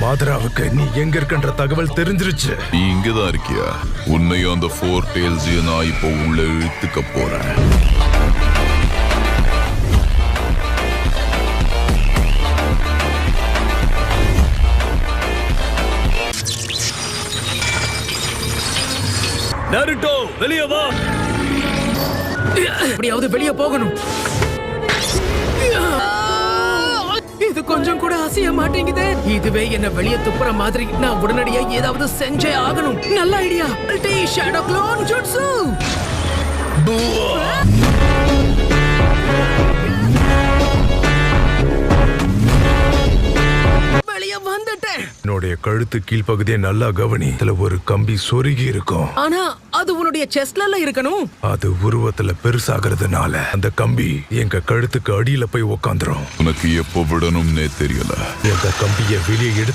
மாதராவுக்கு நீ எங்க இருக்கன்ற தகவல் தெரிஞ்சிருச்சு. நீ இங்கதான் இருக்கியா? உன்னையும் அந்த 4 டெயில்ஸையும் நான் இப்போ உள்ள இழுத்துக்க போறேன். நருட்டோ வெளியே வா. எப்படியாவது வெளியே போகணும். இது கொஞ்சம் கூட அசைய மாட்டேங்குது. இதுவே என்ன வெளியே துப்புற மாதிரி. நான் உடனடியா ஏதாவது செஞ்சே ஆகணும். நல்ல ஐடியா. Shadow clone jutsu. வெளியே வந்துட்டேன். என்னுடைய கழுத்து கீழ்ப்பகுதியை நல்லா கவனி. இதுல ஒரு கம்பி சொருகி இருக்கும். ஆனா அது உன்னுடைய செஸ்ட்ல இருக்கணும். அது உருவத்துல பெருசாகிறதுனால அந்த கம்பி எங்க கழுத்துக்கு அடியில போய் உக்காந்துரும். உனக்கு எப்போ விடணும்னே தெரியல. எங்க கம்பியை வெளியே எடுத்து